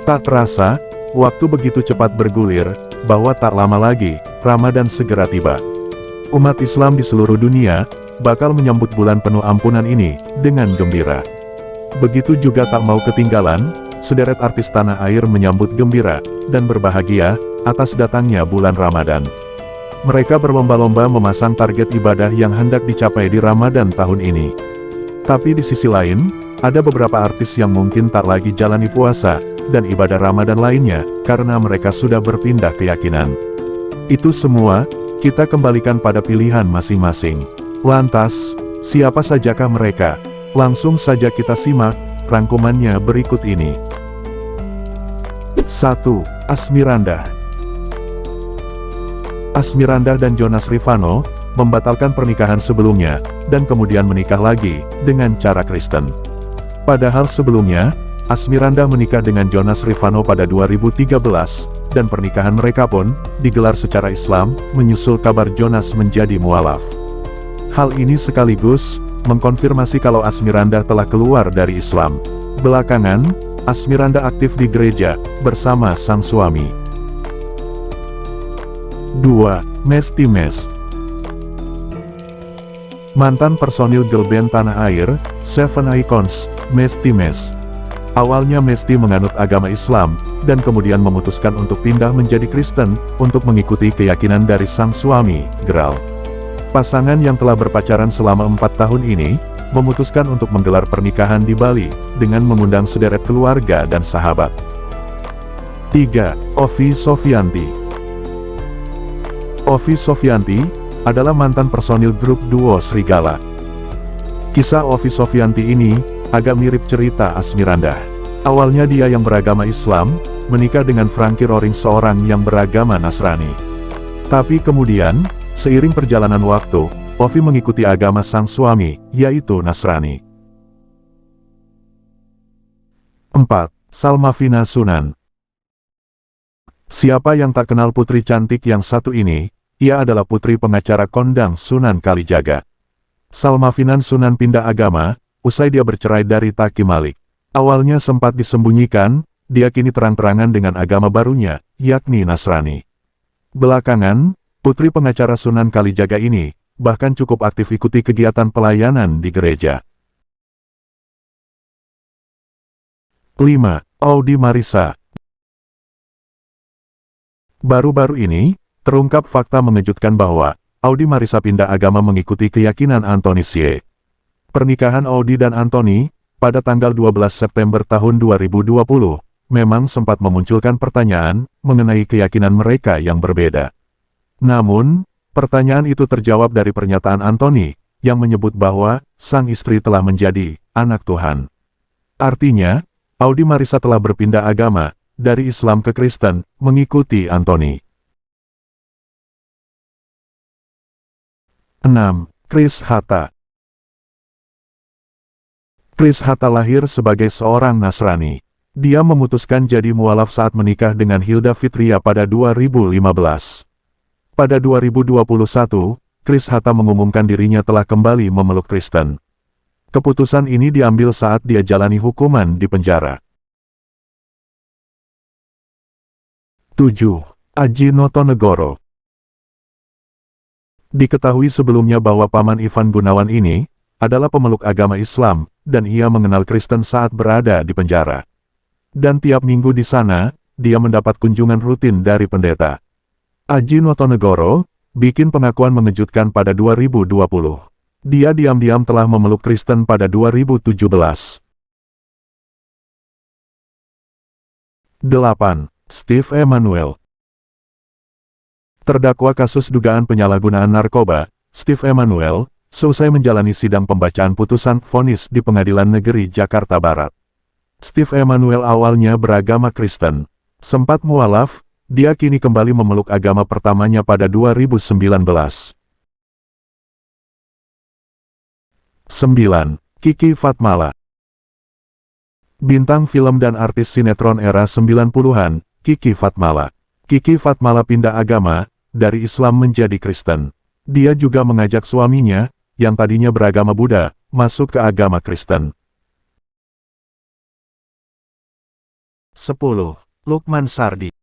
Tak terasa, waktu begitu cepat bergulir, bahwa tak lama lagi, Ramadan segera tiba. Umat Islam di seluruh dunia, bakal menyambut bulan penuh ampunan ini, dengan gembira. Begitu juga tak mau ketinggalan, sederet artis tanah air menyambut gembira, dan berbahagia, atas datangnya bulan Ramadan. Mereka berlomba-lomba memasang target ibadah yang hendak dicapai di Ramadan tahun ini. Tapi di sisi lain, ada beberapa artis yang mungkin tak lagi jalani puasa, dan ibadah Ramadan lainnya, karena mereka sudah berpindah keyakinan. Itu semua, kita kembalikan pada pilihan masing-masing. Lantas, siapa sajakah mereka? Langsung saja kita simak, rangkumannya berikut ini. 1. Asmirandah. Asmirandah dan Jonas Rivanno membatalkan pernikahan sebelumnya, dan kemudian menikah lagi, dengan cara Kristen. Padahal sebelumnya, Asmirandah menikah dengan Jonas Rivanno pada 2013, dan pernikahan mereka pun digelar secara Islam, menyusul kabar Jonas menjadi mualaf. Hal ini sekaligus mengkonfirmasi kalau Asmirandah telah keluar dari Islam. Belakangan, Asmirandah aktif di gereja, bersama sang suami. 2. Mesty Mes. Mantan personil girl band tanah air, Seven Icons, Mesty Mes. Awalnya Mesty menganut agama Islam, dan kemudian memutuskan untuk pindah menjadi Kristen, untuk mengikuti keyakinan dari sang suami, Gral. Pasangan yang telah berpacaran selama 4 tahun ini, memutuskan untuk menggelar pernikahan di Bali, dengan mengundang sederet keluarga dan sahabat. 3. Ovi Sofianti. Ovi Sofianti adalah mantan personil grup duo Serigala. Kisah Ovi Sofianti ini agak mirip cerita Asmirandah. Awalnya dia yang beragama Islam, menikah dengan Frankie Roring seorang yang beragama Nasrani. Tapi kemudian, seiring perjalanan waktu, Ovi mengikuti agama sang suami, yaitu Nasrani. 4. Salmavina Sunan. Siapa yang tak kenal putri cantik yang satu ini? Ia adalah putri pengacara kondang Sunan Kalijaga. Salmavina Sunan pindah agama, usai dia bercerai dari Taki Malik. Awalnya sempat disembunyikan, dia kini terang-terangan dengan agama barunya, yakni Nasrani. Belakangan, putri pengacara Sunan Kalijaga ini, bahkan cukup aktif ikuti kegiatan pelayanan di gereja. 5. Audi Marissa. Baru-baru ini, terungkap fakta mengejutkan bahwa Audi Marissa pindah agama mengikuti keyakinan Anthony Xie. Pernikahan Audi dan Anthony, pada tanggal 12 September tahun 2020, memang sempat memunculkan pertanyaan mengenai keyakinan mereka yang berbeda. Namun, pertanyaan itu terjawab dari pernyataan Anthony, yang menyebut bahwa sang istri telah menjadi anak Tuhan. Artinya, Audi Marissa telah berpindah agama, dari Islam ke Kristen, mengikuti Anthony. 6. Chris Hatta. Chris Hatta lahir sebagai seorang Nasrani. Dia memutuskan jadi mualaf saat menikah dengan Hilda Fitria pada 2015. Pada 2021, Chris Hatta mengumumkan dirinya telah kembali memeluk Kristen. Keputusan ini diambil saat dia jalani hukuman di penjara. 7. Aji Notonegoro. Diketahui sebelumnya bahwa Paman Ivan Gunawan ini adalah pemeluk agama Islam, dan ia mengenal Kristen saat berada di penjara. Dan tiap minggu di sana, dia mendapat kunjungan rutin dari pendeta. Aji Notonegoro bikin pengakuan mengejutkan pada 2020. Dia diam-diam telah memeluk Kristen pada 2017. 8. Steve Emanuel. Terdakwa kasus dugaan penyalahgunaan narkoba, Steve Emanuel, seusai menjalani sidang pembacaan putusan vonis di Pengadilan Negeri Jakarta Barat. Steve Emanuel awalnya beragama Kristen. Sempat mualaf, dia kini kembali memeluk agama pertamanya pada 2019. 9. Kiki Fatmala. Bintang film dan artis sinetron era 90-an, Kiki Fatmala. Kiki Fatmala pindah agama, dari Islam menjadi Kristen. Dia juga mengajak suaminya, yang tadinya beragama Buddha, masuk ke agama Kristen. 10. Lukman Sardi.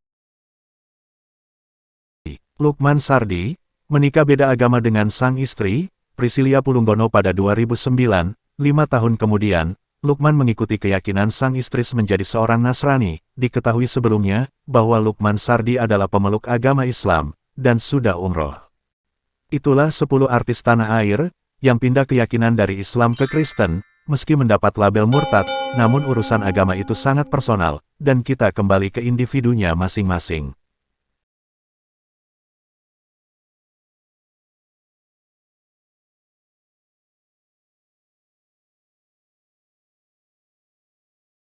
Lukman Sardi menikah beda agama dengan sang istri, Priscilia Pulunggono pada 2009. 5 tahun kemudian, Lukman mengikuti keyakinan sang istri menjadi seorang Nasrani. Diketahui sebelumnya bahwa Lukman Sardi adalah pemeluk agama Islam dan sudah umroh. Itulah 10 artis tanah air yang pindah keyakinan dari Islam ke Kristen, meski mendapat label murtad, namun urusan agama itu sangat personal, dan kita kembali ke individunya masing-masing.